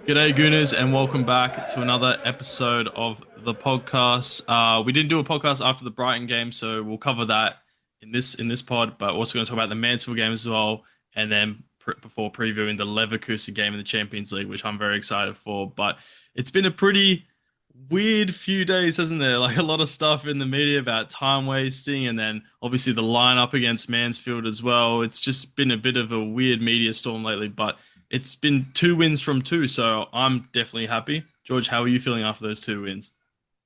G'day Gooners and welcome back to another episode of the podcast. We didn't do a podcast after the Brighton game, so we'll cover that in this pod. But also going to talk about the Mansfield game as well, and then before previewing the Leverkusen game in the Champions League, which I'm very excited for. But it's been a pretty weird few days, hasn't there? Like a lot of stuff in the media about time wasting, and then obviously the lineup against Mansfield as well. It's just been a bit of a weird media storm lately, but it's been two wins from two, so I'm definitely happy. George, how are you feeling after those two wins?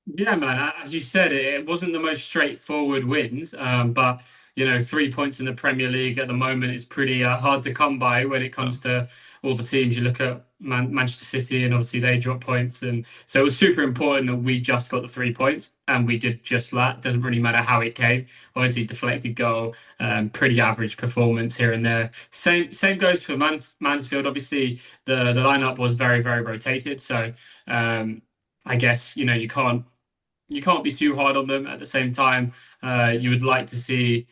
Yeah, man. As you said, it wasn't the most straightforward wins, but 3 points in the Premier League at the moment is pretty hard to come by when it Yeah, comes to all the teams. You look at Manchester City, and obviously they dropped points, and so it was super important that we just got the 3 points, and we did just that. Doesn't really matter how it came. Obviously, deflected goal, pretty average performance here and there. Same goes for Mansfield. Obviously, the lineup was very very rotated, so I guess you can't be too hard on them. At the same time, you would like to see,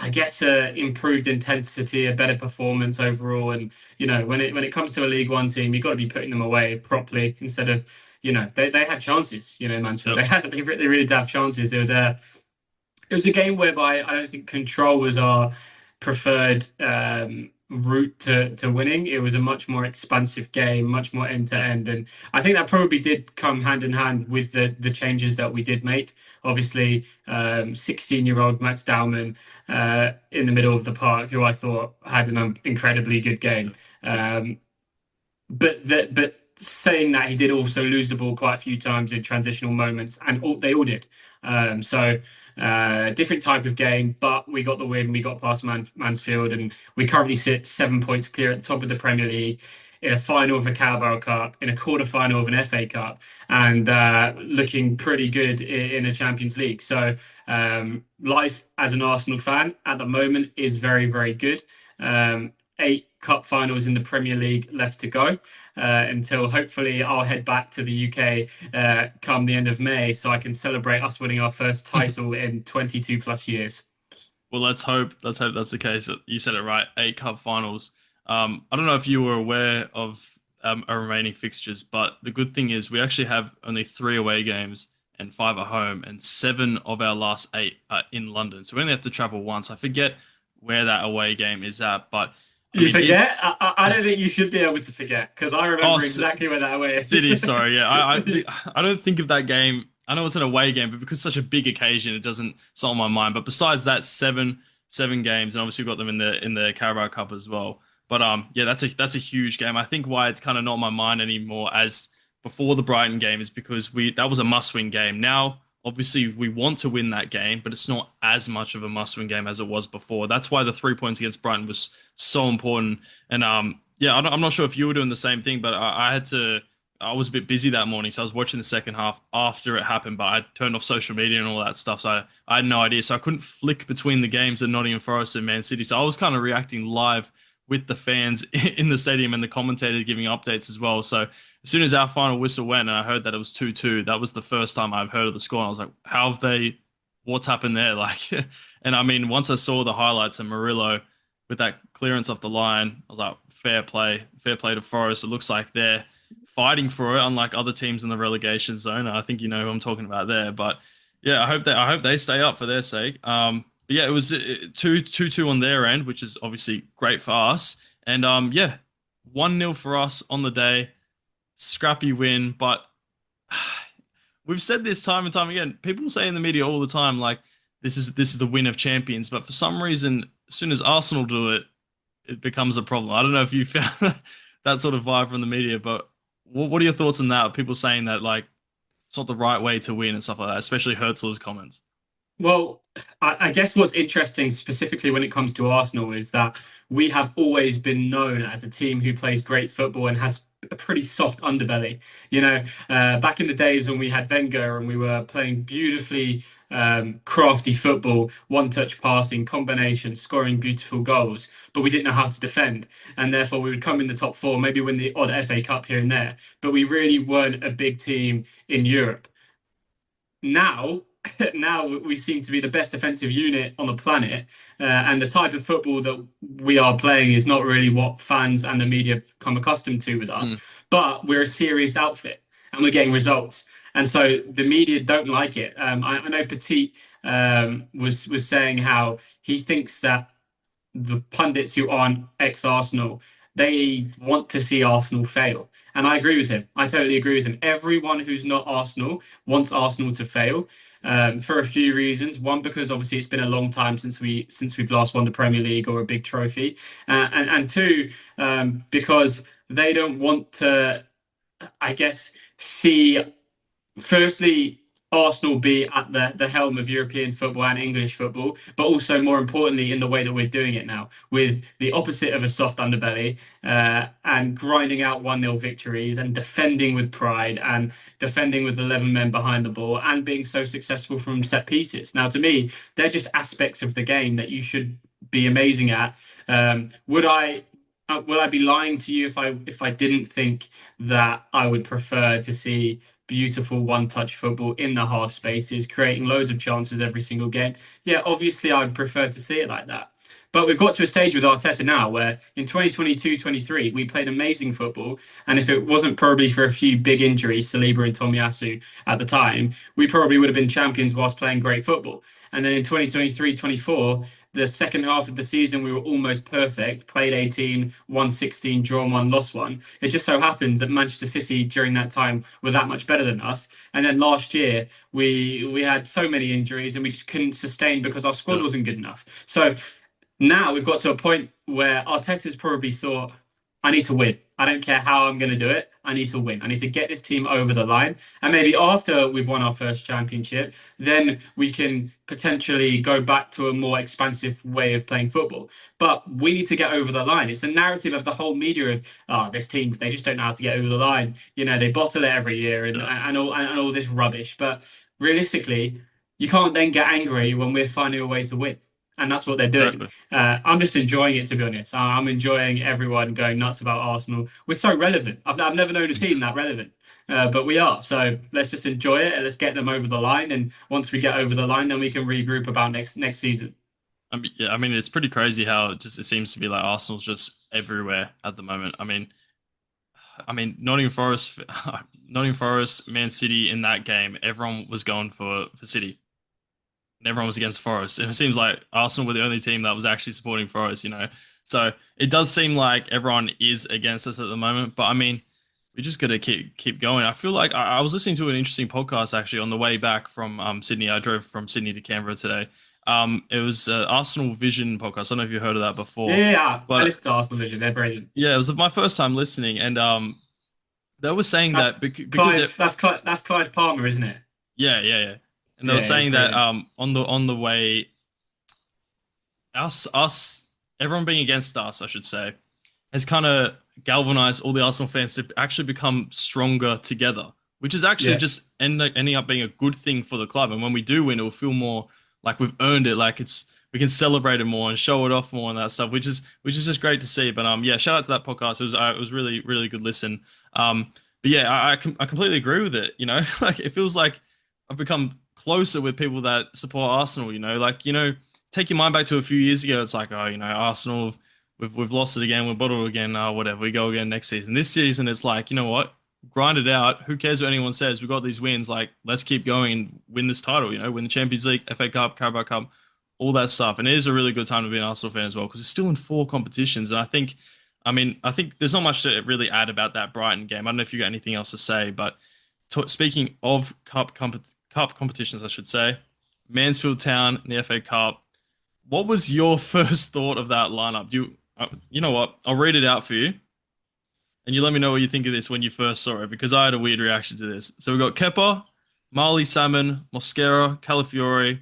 I guess, improved intensity, a better performance overall. And when it comes to a League One team, you've got to be putting them away properly instead of they had chances. Mansfield yep, they really did have chances. It was a game whereby I don't think control was our preferred route to winning. It was a much more expansive game, much more end to end, and I think that probably did come hand in hand with the changes that we did make. Obviously, 16-year-old Max Dowman in the middle of the park, who I thought had an incredibly good game. yep, easily. But saying that, he did also lose the ball quite a few times in transitional moments, and they all did. Different type of game, but we got the win. We got past Mansfield, and we currently sit 7 points clear at the top of the Premier League, in a final of a Carabao Cup, in a quarter final of an FA Cup, and looking pretty good in a Champions League. So life as an Arsenal fan at the moment is very, very good. 8 cup finals in the Premier League left to go until hopefully I'll head back to the UK come the end of May so I can celebrate us winning our first title in 22 plus years. Well, let's hope. Let's hope that's the case. You said it right. Eight cup finals. I don't know if you were aware of our remaining fixtures, but the good thing is we actually have only three away games and five at home, and seven of our last eight are in London. So we only have to travel once. I forget where that away game is at, but I You mean, it. forget? I don't think you should be able to forget because I Oh, remember exactly where that away is. City. Sorry, yeah. I don't think of that game. I know it's an away game, but because it's such a big occasion, it doesn't. It's on my mind. But besides that, seven games, and obviously we've got them in the Carabao Cup as well. But yeah, that's a huge game. I think why it's kind of not on my mind anymore as before the Brighton game is because we that was a must-win game. Now, obviously, we want to win that game, but it's not as much of a must-win game as it was before. That's why the 3 points against Brighton was so important. And yeah, I'm not sure if you were doing the same thing, but I had to. I was a bit busy that morning, so I was watching the second half after it happened. But I turned off social media and all that stuff, so I had no idea. So I couldn't flick between the games at Nottingham Forest and Man City. So I was kind of reacting live with the fans in the stadium and the commentators giving updates as well. So as soon as our final whistle went and I heard that it was 2-2, that was the first time I've heard of the score. And I was like, how have they? What's happened there? Like, and I mean, once I saw the highlights and Murillo with that clearance off the line, I was like, fair play to Forest. It looks like they're fighting for it, unlike other teams in the relegation zone. I think you know who I'm talking about there. But yeah, I hope they stay up for their sake. But yeah, it was 2-2 on their end, which is obviously great for us. And yeah, 1-0 for us on the day. Scrappy win, but we've said this time and time again. People say in the media all the time, like this is the win of champions. But for some reason, as soon as Arsenal do it, it becomes a problem. I don't know if you found that sort of vibe from the media, but what are your thoughts on that? People saying that like it's not the right way to win and stuff like that, especially Hurzeler's comments. Well, I guess what's interesting specifically when it comes to Arsenal is that we have always been known as a team who plays great football and has a pretty soft underbelly. Back in the days when we had Wenger and we were playing beautifully crafty football, one-touch passing, combination, scoring beautiful goals, but we didn't know how to defend, and therefore we would come in the top four, maybe win the odd FA Cup here and there, but we really weren't a big team in Europe. Now now we seem to be the best defensive unit on the planet, and the type of football that we are playing is not really what fans and the media come accustomed to with us. Mm, But we're a serious outfit, and we're getting results, and so the media don't like it. I know Petit was saying how he thinks that the pundits who aren't ex-Arsenal, they want to see Arsenal fail. And I agree with him. I totally agree with him. Everyone who's not Arsenal wants Arsenal to fail, for a few reasons. One, because obviously it's been a long time since we've last won the Premier League or a big trophy, and two, because they don't want to, I guess, see firstly Arsenal be at the helm of European football and English football, but also more importantly in the way that we're doing it now, with the opposite of a soft underbelly, and grinding out 1-0 victories and defending with pride and defending with 11 men behind the ball and being so successful from set pieces. Now, to me, they're just aspects of the game that you should be amazing at. Would I be lying to you if I didn't think that I would prefer to see beautiful one-touch football in the half spaces, creating loads of chances every single game? Yeah, obviously I'd prefer to see it like that. But we've got to a stage with Arteta now where in 2022-23 we played amazing football, and if it wasn't probably for a few big injuries, Saliba and Tomiyasu at the time, we probably would have been champions whilst playing great football. And then in 2023-24, the second half of the season, we were almost perfect, played 18, won 16, drawn one, lost one. It just so happens that Manchester City during that time were that much better than us. And then last year, we had so many injuries and we just couldn't sustain because our squad yeah. wasn't good enough. So now we've got to a point where Arteta's probably thought, I need to win. I don't care how I'm going to do it. I need to win. I need to get this team over the line. And maybe after we've won our first championship, then we can potentially go back to a more expansive way of playing football. But we need to get over the line. It's the narrative of the whole media of, oh, this team, they just don't know how to get over the line. You know, they bottle it every year and all this rubbish. But realistically, you can't then get angry when we're finding a way to win. And that's what they're doing. exactly. I'm just enjoying it, to be honest. I'm enjoying everyone going nuts about Arsenal. We're so relevant. I've never known a team that relevant, but we are. So let's just enjoy it and let's get them over the line. And once we get over the line, then we can regroup about next season. I mean, it's pretty crazy how it seems to be like Arsenal's just everywhere at the moment. I mean, Nottingham Forest, Man City in that game, everyone was going for City. And everyone was against Forest. And it seems like Arsenal were the only team that was actually supporting Forest, you know. So it does seem like everyone is against us at the moment. But I mean, we just got to keep going. I feel like I was listening to an interesting podcast actually on the way back from Sydney. I drove from Sydney to Canberra today. It was Arsenal Vision podcast. I don't know if you heard of that before. Yeah, I But listen to Arsenal Vision. They're brilliant. yeah, it was my first time listening, and they were saying That's that because Clive. That's Clive Palmer, isn't it? yeah, and they Yeah, were he's saying that brilliant. on the way us everyone being against us, I should say, has kind of galvanized all the Arsenal fans to actually become stronger together, which is actually Yeah. just ending up being a good thing for the club. And when we do win, it'll feel more like we've earned it, like we can celebrate it more and show it off more and that stuff, which is just great to see. But yeah, shout out to that podcast. It was really good listen. But yeah, I completely agree with it. You know, like it feels like I've become closer with people that support Arsenal. You know, like take your mind back to a few years ago. It's like, oh, Arsenal, we've lost it again, we've bottled it again. Whatever, we go again next season. This season, it's like, you know what? Grind it out. Who cares what anyone says? We've got these wins. Like, let's keep going and win this title. Win the Champions League, FA Cup, Carabao Cup, all that stuff. And it is a really good time to be an Arsenal fan as well because it's still in 4 competitions. And I think there's not much to really add about that Brighton game. I don't know if you got anything else to say, but speaking of cup competitions, I should say, Mansfield Town in the FA Cup. What was your first thought of that lineup? You know what? I'll read it out for you, and you let me know what you think of this when you first saw it, because I had a weird reaction to this. So we got Kepa, Marley Salmon, Mosquera, Calafiore,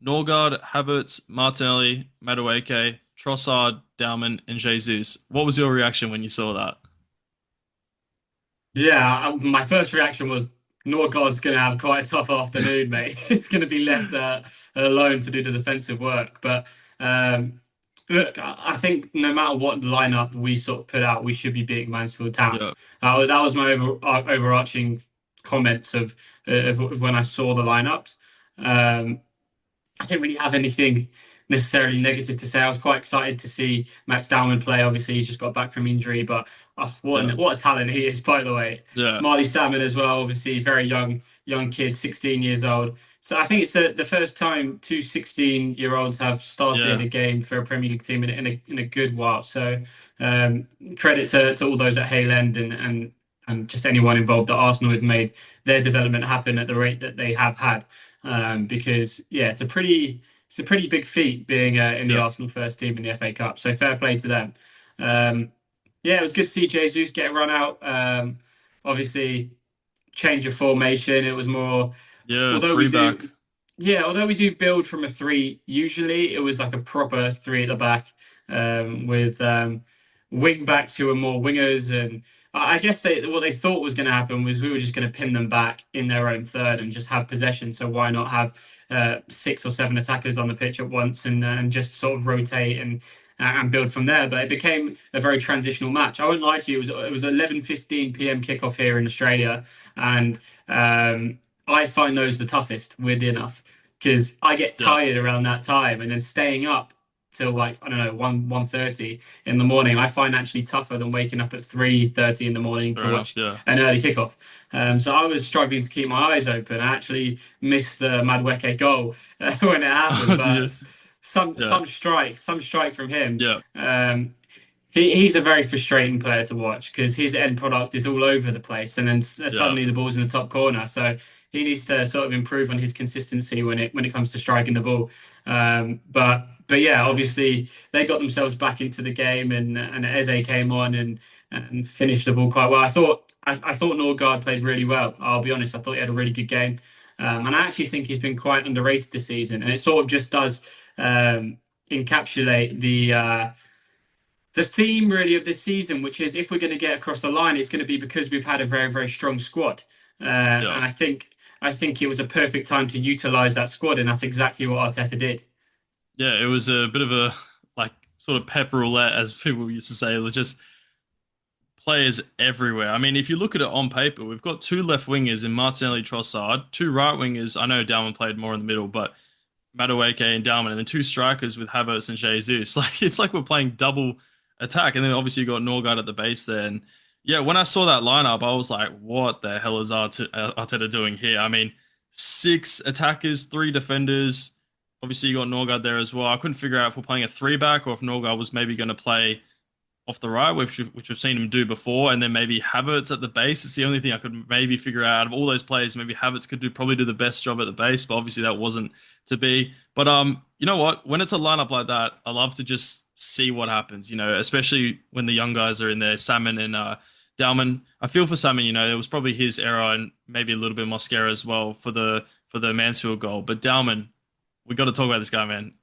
Norgard, Havertz, Martinelli, Madueke, Trossard, Dowman, and Jesus. What was your reaction when you saw that? Yeah, my first reaction was Norgard's going to have quite a tough afternoon, mate. It's going to be left alone to do the defensive work. But look, I think no matter what lineup we sort of put out, we should be beating Mansfield Town. Yeah, That was my overarching comments of when I saw the lineups. I didn't really have anything necessarily negative to say. I was quite excited to see Max Dowman play. Obviously, he's just got back from injury, but oh, Yeah. what a talent he is, by the way. Yeah. Marley Salmon as well, obviously very young kid, 16 years old. So I think it's the first time two 16-year-olds have started Yeah. a game for a Premier League team in a good while. So credit to all those at Hale End and just anyone involved at Arsenal who've made their development happen at the rate that they have had. Because yeah, it's a pretty big feat being in the Yeah. Arsenal first team in the FA Cup. So fair play to them. Um, yeah, it was good to see Jesus get a run out. Obviously, change of formation. It was more, Yeah. although we Three back. do, yeah, although we do build from a three, usually it was like a proper three at the back with wing backs who were more wingers. And I guess what they thought was going to happen was we were just going to pin them back in their own third and just have possession. So why not have 6 or 7 attackers on the pitch at once and just sort of rotate and build from there. But it became a very transitional match. I won't lie to you, it was 11:15 p.m. kickoff here in Australia, and I find those the toughest, weirdly enough, because I get Yeah. tired around that time, and then staying up till like I don't know 1:30 in the morning. I find actually tougher than waking up at 3:30 in the morning Fair to enough. watch Yeah. an early kickoff. So I was struggling to keep my eyes open. I actually missed the Madueke goal when it happened, Did you? but Yeah. some strike from him. Yeah. He's a very frustrating player to watch because his end product is all over the place, and then Yeah. suddenly the ball's in the top corner. So he needs to sort of improve on his consistency when it comes to striking the ball. But yeah, obviously they got themselves back into the game, and Eze came on and finished the ball quite well. I thought Norgard played really well. I'll be honest, I thought he had a really good game, and I actually think he's been quite underrated this season, and it sort of just does encapsulate the theme really of this season, which is if we're going to get across the line, it's going to be because we've had a very strong squad, Yeah. and I think it was a perfect time to utilize that squad, and that's exactly what Arteta did. Yeah. It was a bit of a like sort of pepper roulette, as people used to say. It was just players everywhere. I mean, if you look at it on paper, we've got two left wingers in Martinelli Trossard, two right wingers. I know Dowman played more in the middle, but Madueke and Dowman, and then two strikers with Havertz and Jesus. Like it's like we're playing double attack, and then obviously you got Norgard at the base there. And yeah, when I saw that lineup, I was like, "What the hell is Arteta doing here?" I mean, 6 attackers, 3 defenders. Obviously, you got Norgard there as well. I couldn't figure out if we're playing a three back or if Norgard was maybe going to play off the right, which we've seen him do before, and then maybe Havertz at the base. It's the only thing I could maybe figure out of all those players. Maybe Havertz could probably do the best job at the base, but obviously that wasn't to be. But you know what? When it's a lineup like that, I love to just see what happens. You know, especially when the young guys are in there, Salmon and Dowman. I feel for Salmon. You know, it was probably his error and maybe a little bit Mosquera as well for the Mansfield goal. But Dowman, we got to talk about this guy, man.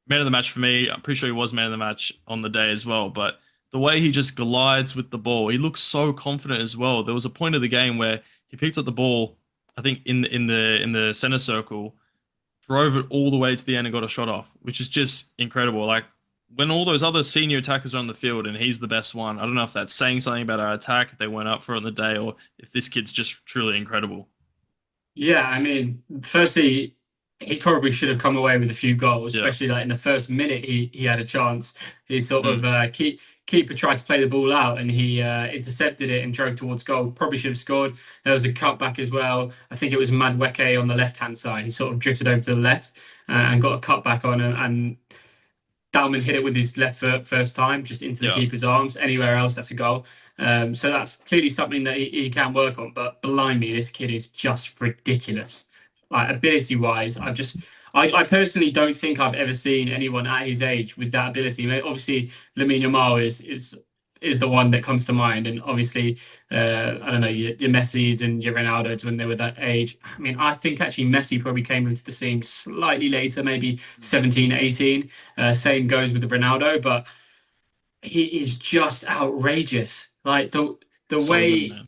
Man of the match for me. I'm pretty sure he was man of the match on the day as well. But the way he just glides with the ball, he looks so confident as well. There was a point of the game where he picked up the ball, I think in the center circle, drove it all the way to the end and got a shot off, which is just incredible. Like when all those other senior attackers are on the field and he's the best one, I don't know if that's saying something about our attack, if they went up for it on the day, or if this kid's just truly incredible. Yeah, I mean, firstly, he probably should have come away with a few goals, Yeah. especially like in the first minute he had a chance. He sort Mm. of keeper tried to play the ball out and he intercepted it and drove towards goal. Probably should have scored. There was a cutback as well. I think it was Madueke on the left hand side. He sort of drifted over to the left and got a cutback on him, and Dowman hit it with his left foot first time, just into the Yeah. keeper's arms. Anywhere else, that's a goal. So that's clearly something that he can work on. But blimey, this kid is just ridiculous. Like ability wise, I personally don't think I've ever seen anyone at his age with that ability. I mean, obviously, Lamine Yamal is the one that comes to mind, and obviously, I don't know your Messi's and your Ronaldo's when they were that age. I mean, I think actually Messi probably came into the scene slightly later, maybe 17, 18. Same goes with the Ronaldo, but he is just outrageous. Like the So good, way. man.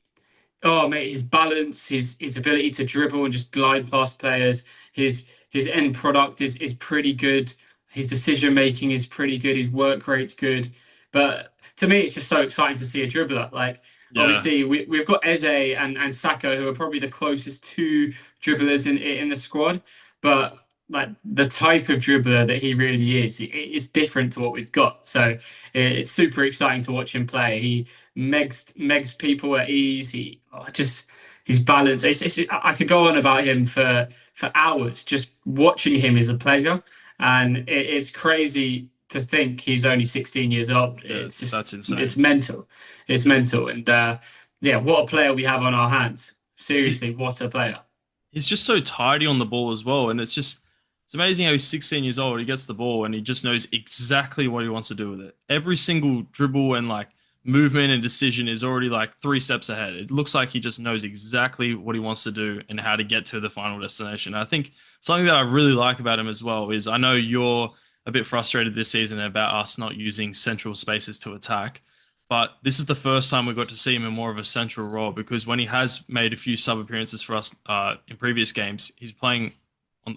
Oh mate, his balance, his ability to dribble and just glide past players, his end product is pretty good. His decision making is pretty good. His work rate's good. But to me, it's just so exciting to see a dribbler. Like Yeah. obviously we've got Eze and Saka who are probably the closest two dribblers in the squad. but like the type of dribbler that he really is, it's different to what we've got. So it's super exciting to watch him play. He megs people at ease. Just his balance. I could go on about him for hours. Just watching him is a pleasure, and it's crazy to think he's only 16 years old. Yeah, It's just that's insane. it's mental. It's mental, and yeah, what a player we have on our hands. He's Seriously, what a player. he's just so tidy on the ball as well, and it's amazing how he's 16 years old. He gets the ball and he just knows exactly what he wants to do with it. Every single dribble and like movement and decision is already like 3 steps ahead. It looks like he just knows exactly what he wants to do and how to get to the final destination. I think something that I really like about him as well is I know you're a bit frustrated this season about us not using central spaces to attack. But this is the first time we got to see him in more of a central role because when he has made a few sub appearances for us in previous games, he's playing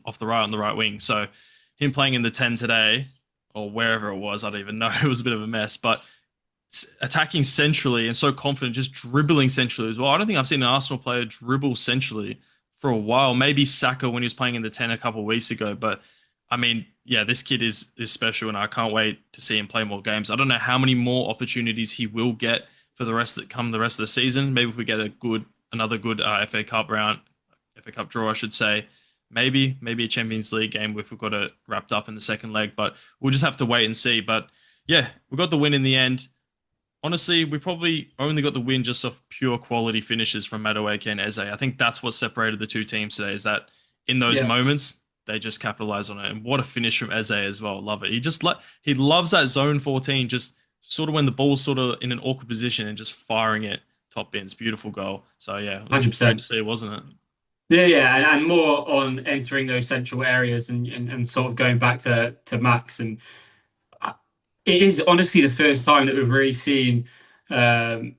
off the right on the right wing. So him playing in the 10 today or wherever it was, I don't even know. It was a bit of a mess, but attacking centrally and so confident, just dribbling centrally as well. I don't think I've seen an Arsenal player dribble centrally for a while. Maybe Saka when he was playing in the 10 a couple of weeks ago, but I mean, yeah, this kid is special, and I can't wait to see him play more games. I don't know how many more opportunities he will get for the rest of the season. Maybe if we get another good FA Cup draw, I should say. Maybe a Champions League game if we've got it wrapped up in the second leg, but we'll just have to wait and see. But yeah, we got the win in the end. Honestly, we probably only got the win just off pure quality finishes from Madueke and Eze. I think that's what separated the two teams today, is that in those Yeah. moments, they just capitalize on it. And what a finish from Eze as well. Love it. He loves that zone 14, just sort of when the ball's sort of in an awkward position and just firing it top bins. Beautiful goal. So yeah, it was great 100%. to see, wasn't it? Yeah, yeah, and more on entering those central areas and sort of going back to Max. And it is honestly the first time that we've really seen um,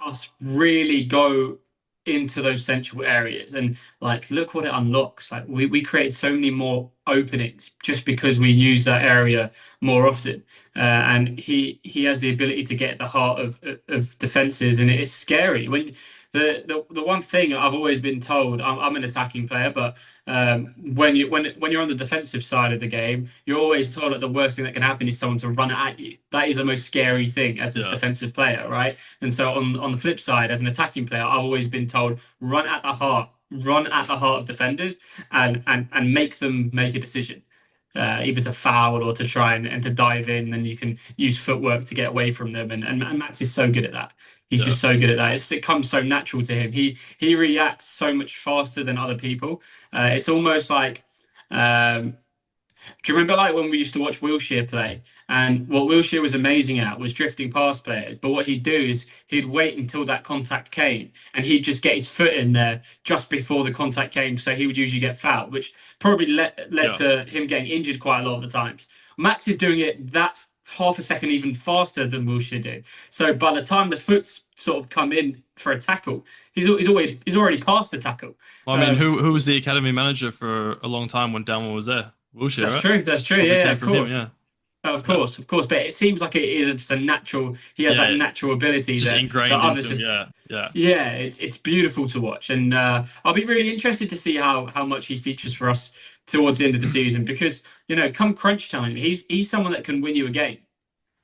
us really go into those central areas and like look what it unlocks. Like we created so many more openings just because we use that area more often. And he has the ability to get at the heart of defenses, and it's scary when the one thing I've always been told, I'm an attacking player, but when you're on the defensive side of the game, you're always told that the worst thing that can happen is someone to run at you. That is the most scary thing as a Yeah. defensive player, right? And so on the flip side, as an attacking player, I've always been told run at the heart of defenders and make them make a decision. Either to foul or to try and to dive in, and you can use footwork to get away from them. And Max is so good at that. He's Yeah. just so good at that. It comes so natural to him. He reacts so much faster than other people. It's almost like do you remember like when we used to watch Wilshere play? And what Wilshere was amazing at was drifting past players. But what he'd do is he'd wait until that contact came and he'd just get his foot in there just before the contact came. So he would usually get fouled, which probably led Yeah. to him getting injured quite a lot of the times. Max is doing it that's half a second even faster than Wilshere did. So by the time the foot's sort of come in for a tackle, he's already past the tackle. Well, I mean, Um, who was the academy manager for a long time when Dowman was there? Wilshere, that's right? true. That's true. Probably Yeah, came of from him, course. yeah. Of Yeah. course, of course, but it seems like it is just a natural. He has Yeah, that natural ability it's just that ingrained others into him. just. Yeah, yeah. Yeah, it's beautiful to watch, and I'll be really interested to see how much he features for us towards the end of the season because come crunch time, he's someone that can win you a game.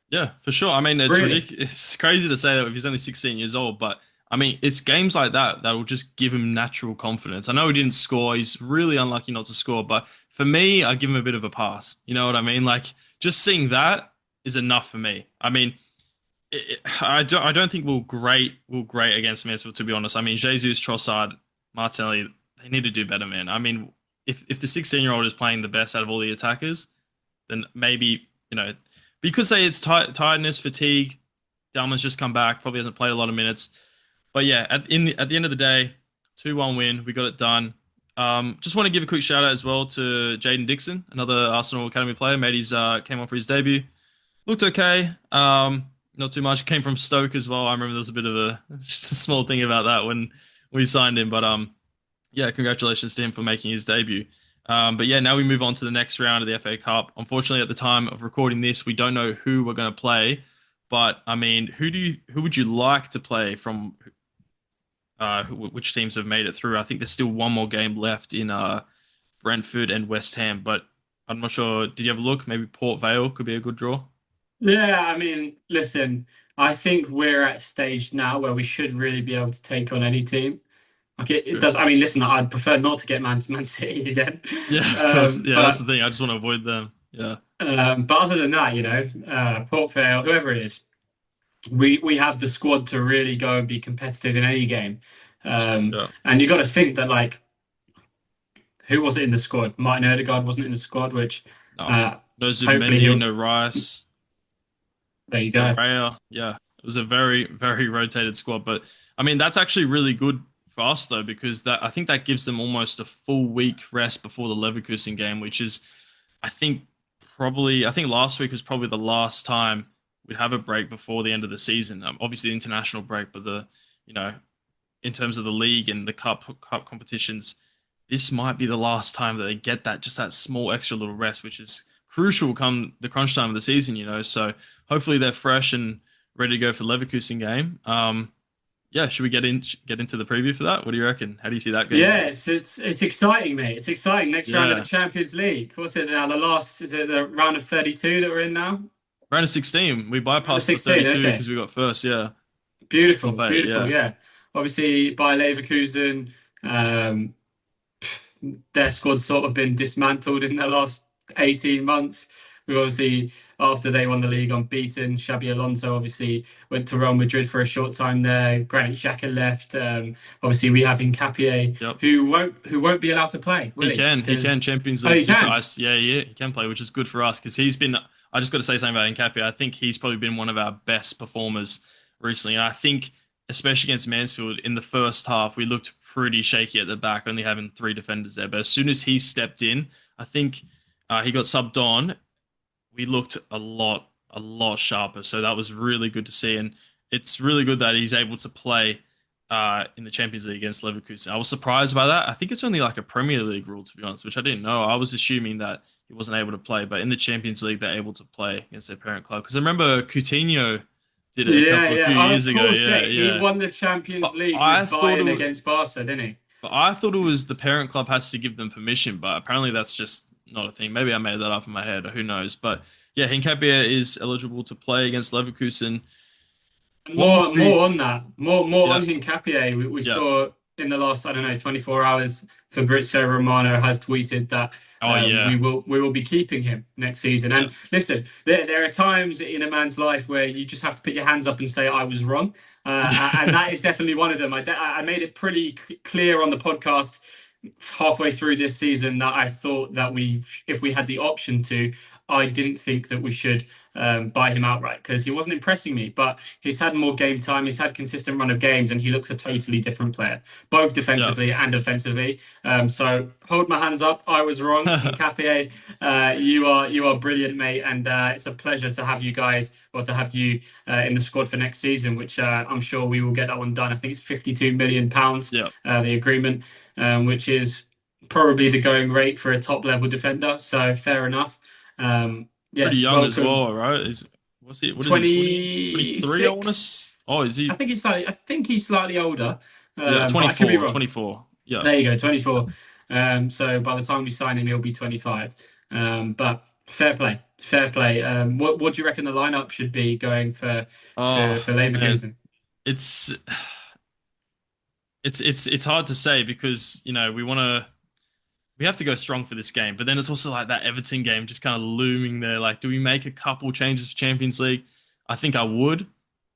Yeah, for sure. I mean, it's Really. ridiculous. It's crazy to say that if he's only 16 years old, but I mean, it's games like that that will just give him natural confidence. I know he didn't score. He's really unlucky not to score, but for me, I give him a bit of a pass. You know what I mean? Like just seeing that is enough for me. I mean, I don't think we'll great against Mansfield, to be honest. I mean, Jesus, Trossard, Martinelli, they need to do better, man. I mean, if the 16-year-old is playing the best out of all the attackers, then maybe, but you could say it's tiredness, fatigue. Dowman's just come back, probably hasn't played a lot of minutes. But yeah, at the end of the day, 2-1 win, we got it done. Just want to give a quick shout out as well to Jaden Dixon, another Arsenal Academy player. Made his came on for his debut. Looked okay. Not too much. Came from Stoke as well. I remember there was a bit of just a small thing about that when we signed him. But yeah, congratulations to him for making his debut. But yeah, now we move on to the next round of the FA Cup. Unfortunately, at the time of recording this, we don't know who we're going to play. But I mean, who would you like to play from? Which teams have made it through? I think there's still one more game left in Brentford, and West Ham. But I'm not sure. Did you have a look? Maybe Port Vale could be a good draw. Yeah, I mean, listen, I think we're at a stage now where we should really be able to take on any team. Like it True. does. I mean, listen, I'd prefer not to get Man City again. Yeah, of course. Yeah, that's the But thing. I just want to avoid them. Yeah. but other than that, Port Vale, whoever it is, we have the squad to really go and be competitive in any game. Yeah. And you got to think that like who was it in the squad? Martin Odegaard wasn't in the squad, which No. uh, No hopefully Zubimendi, he'll. no Rice, There you no go. Raya. Yeah. It was a very, very rotated squad. But I mean, that's actually really good for us though, because that I think that gives them almost a full week rest before the Leverkusen game, which is I think I think last week was probably the last time we'd have a break before the end of the season. Obviously the international break, but you know, in terms of the league and the cup competitions, this might be the last time that they get that small extra little rest, which is crucial come the crunch time of the season. So hopefully they're fresh and ready to go for Leverkusen game. Yeah, should we get into the preview for that? What do you reckon? How do you see that game Yeah, going? it's exciting, mate. It's exciting. Next round of the Yeah, Champions League. What's it now? Is it the round of 32 that we're in now? round of 16. We Round of bypassed the 16. 32 Okay. because we got first. Yeah, Beautiful, top eight. beautiful. Yeah, Yeah. Obviously, Bayer Leverkusen, um, their squad's sort of been dismantled in the last 18 months. We obviously, after they won the league unbeaten, Xabi Alonso obviously went to Real Madrid for a short time there. Granit Xhaka left. Obviously, we have Nkapie, yep. who won't be allowed to play, will He he? can. He Because can. Champions oh, League's he different. can. Yeah, yeah, he can play, which is good for us because he's been. I just got to say something about Nkapia. I think he's probably been one of our best performers recently, and I think, especially against Mansfield in the first half, we looked pretty shaky at the back, only having three defenders there. But as soon as he stepped in, I think he got subbed on. We looked a lot sharper. So that was really good to see, and it's really good that he's able to play in the Champions League against Leverkusen. I was surprised by that. I think it's only like a Premier League rule, to be honest, which I didn't know. I was assuming that he wasn't able to play, but in the Champions League, they're able to play against their parent club. Because I remember Coutinho did it a Yeah. few Oh, years of ago. course, Yeah, yeah. He yeah. won the Champions But League I with thought Bayern against Barca, didn't he? I thought it was the parent club has to give them permission, but apparently that's just not a thing. Maybe I made that up in my head, or who knows. But yeah, Hinkapia is eligible to play against Leverkusen. What would More be? on that, more Yeah, on Hincapié. We yeah. saw in the last, I don't know, 24 hours, Fabrizio Romano has tweeted that Oh yeah, we will be keeping him next season. yeah, And listen, there are times in a man's life where you just have to put your hands up and say I was wrong, and that is definitely one of them. I made it pretty clear on the podcast halfway through this season that I thought that if we had the option to, I didn't think that we should buy him outright because he wasn't impressing me. But he's had more game time, he's had consistent run of games, and he looks a totally different player, both yeah. defensively and offensively. So hold my hands up, I was wrong. Nkapie, you are brilliant, mate, and it's a pleasure to have you guys or to have you in the squad for next season, which I'm sure we will get that one done. I think it's £52 million, Yeah, the agreement, which is probably the going rate for a top level defender. So fair enough. Yeah, pretty young as welcome. well, right? Is what's he? What is he? 23? I want to. 26. Oh, is he? I think he's slightly older, Yeah, but I could be 24, wrong. 24. Yeah, There you go, 24. So by the time we sign him, he'll be 25. But fair play, fair play. What do you reckon the lineup should be going for oh for man, Leverkusen? it's it's hard to say because we have to go strong for this game, but then it's also like that Everton game just kind of looming there. Like, do we make a couple changes for Champions League? I think I would.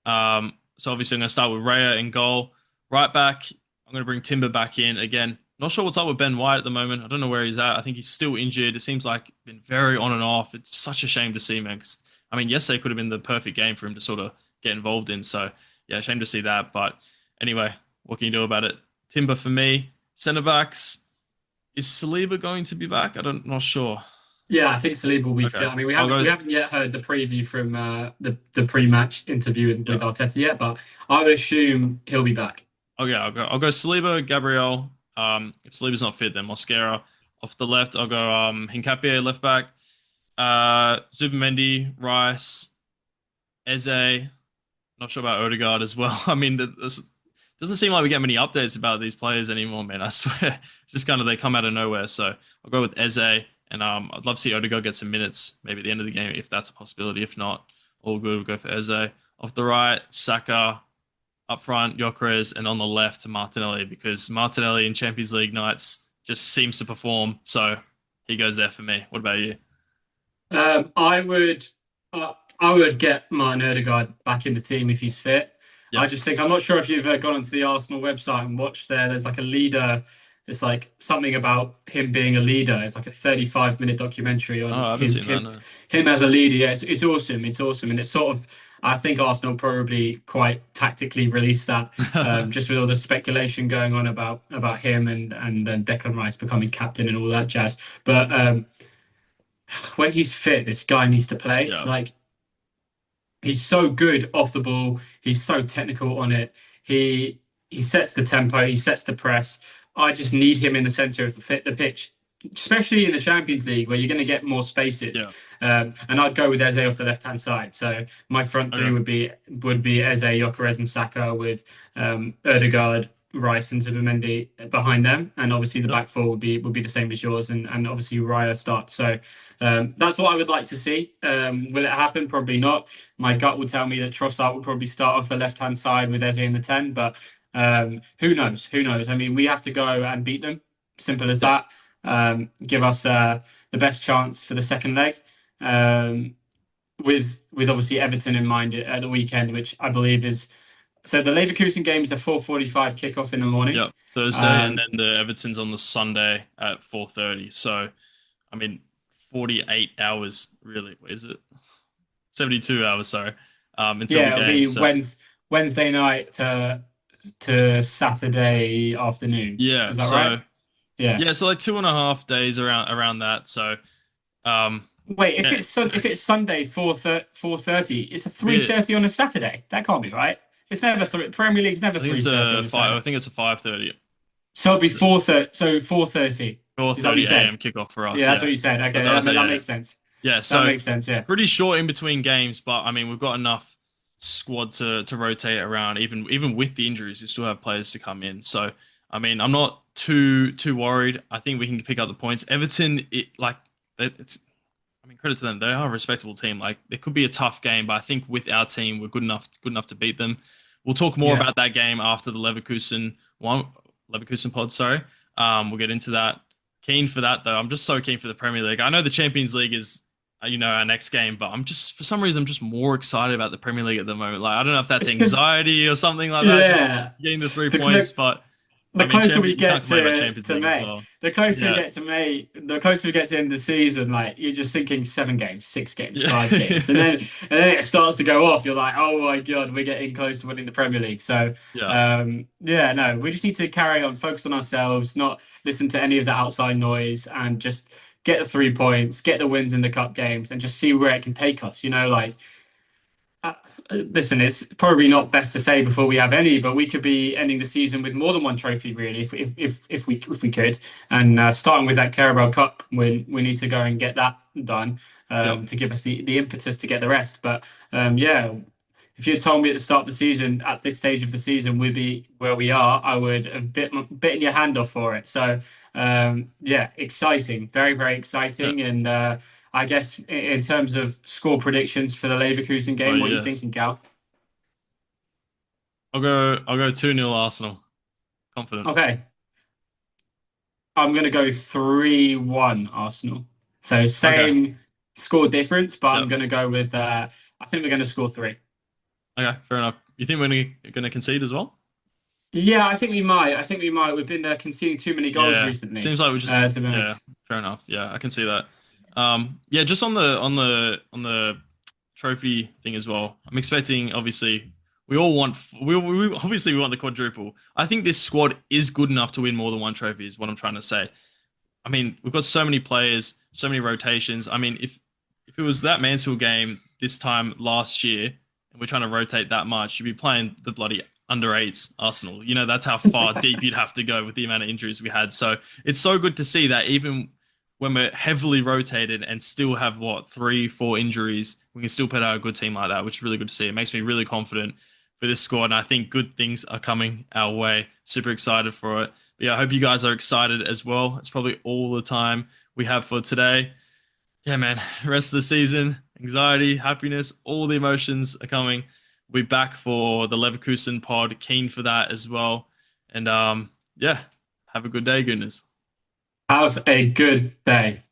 So obviously I'm going to start with Raya in goal. Right back, I'm going to bring Timber back in again. Not sure what's up with Ben White at the moment. I don't know where he's at. I think he's still injured. It seems like been very on and off. It's such a shame to see, man. Because I mean, yesterday could have been the perfect game for him to sort of get involved in. So yeah, shame to see that. But anyway, what can you do about it? Timber for me. Centre backs. Is Saliba going to be back? Not sure. Yeah, I think Saliba will be Okay, fit. I mean, we I'll haven't go. we haven't yet heard the preview from the pre-match interview Yeah. with Arteta yet, but I would assume he'll be back. Okay, I'll go Saliba, Gabriel. If Saliba's not fit, then Mosquera. Off the left, I'll go Hincapie, left back. Zubimendi, Rice, Eze. Not sure about Odegaard as well. I mean, doesn't seem like we get many updates about these players anymore, man. I swear, it's just kind of they come out of nowhere. So I'll go with Eze, and I'd love to see Odegaard get some minutes, maybe at the end of the game if that's a possibility. If not, all good. We'll go for Eze. Off the right, Saka. Up front, Gyökeres, and on the left, Martinelli, because Martinelli in Champions League nights just seems to perform. So he goes there for me. What about you? I would I would get Martin Odegaard back in the team if he's fit. Yeah. I just think I'm not sure if you've gone onto the Arsenal website and watched there. There's like a leader. It's like something about him being a leader. It's like a 35-minute documentary on I haven't seen that. No. him as a leader. Yeah, it's awesome. It's awesome, and it's sort of. I think Arsenal probably quite tactically released that, just with all the speculation going on about him and Declan Rice becoming captain and all that jazz. But when he's fit, this guy needs to play. Yeah. Like he's so good off the ball. He's so technical on it. He sets the tempo. He sets the press. I just need him in the center of the pitch, especially in the Champions League where you're going to get more spaces. Yeah. And I'd go with Eze off the left-hand side. So my front three would be Eze, Gyökeres, and Saka with Odegaard, Rice, and Zubimendi behind them. And obviously the back four would be the same as yours, and obviously Raya starts. So that's what I would like to see. Will it happen? Probably not. My gut would tell me that Trossard will probably start off the left-hand side with Eze in the 10, but who knows? Who knows? I mean, we have to go and beat them. Simple as that. Give us the best chance for the second leg. With obviously Everton in mind at the weekend, which I believe is so the Leverkusen game is a 4:45 kickoff in the morning. Yeah, Thursday, and then the Everton's on the Sunday at 4:30. So, I mean, 48 hours really. Is it 72 hours? Sorry, until the game. It'll be Wednesday night to Saturday afternoon. Yeah, is that right? Yeah, so like 2.5 days around that. So, wait, if it's Sunday 4:30, it's a 3:30 on a Saturday. That can't be right. It's never Premier League's never 3:30. I think it's a 5:30. So it'll be 4:30. So 4:30. 4:30 a.m. kickoff for us. Yeah, that's what you said. Okay, that makes sense. Yeah, so that makes sense. Yeah, pretty short in between games, but I mean we've got enough squad to rotate around. Even with the injuries, we still have players to come in. So I mean, I'm not too worried. I think we can pick up the points. Everton, credit to them. They are a respectable team. Like it could be a tough game, but I think with our team, we're good enough to beat them. We'll talk more about that game after the Leverkusen pod. Sorry, we'll get into that. Keen for that though. I'm just so keen for the Premier League. I know the Champions League is our next game, but for some reason I'm just more excited about the Premier League at the moment. Like I don't know if that's anxiety or something like that. Yeah, just getting the 3 points, but. The closer we get to May, the closer we get to the end of the season, like you're just thinking 7 games, 6 games, 5 games, and then it starts to go off. You're like, oh my god, we're getting close to winning the Premier League. So no, we just need to carry on, focus on ourselves, not listen to any of the outside noise, and just get the 3 points, get the wins in the cup games, and just see where it can take us. Listen, it's probably not best to say before we have any, but we could be ending the season with more than one trophy, really, if we could. And starting with that Carabao Cup win, we need to go and get that done to give us the impetus to get the rest. But if you had told me at the start of the season, at this stage of the season, we'd be where we are, I would have bitten your hand off for it. So exciting, very, very exciting, and. I guess in terms of score predictions for the Leverkusen game, what are you thinking, Gal? I'll go 2-0 Arsenal. Confident. Okay. I'm gonna go 3-1 Arsenal. So same score difference, but I'm gonna go with I think we're gonna score 3. Okay, fair enough. You think we're gonna concede as well? Yeah, I think we might. We've been conceding too many goals recently. Seems like we just fair enough. Yeah, I can see that. Just on the trophy thing as well. I'm expecting, obviously, we want the quadruple. I think this squad is good enough to win more than one trophy. Is what I'm trying to say. I mean, we've got so many players, so many rotations. I mean, if it was that Mansfield game this time last year, and we're trying to rotate that much, you'd be playing the bloody under 8s Arsenal. That's how far deep you'd have to go with the amount of injuries we had. So it's so good to see that even when we're heavily rotated and still have 3-4 injuries, we can still put out a good team like that, which is really good to see. It makes me really confident for this squad. And I think good things are coming our way. Super excited for it. But yeah, I hope you guys are excited as well. It's probably all the time we have for today. Yeah, man, rest of the season, anxiety, happiness, all the emotions are coming. We'll be back for the Leverkusen pod. Keen for that as well. And yeah, have a good day, Gooners. Have a good day.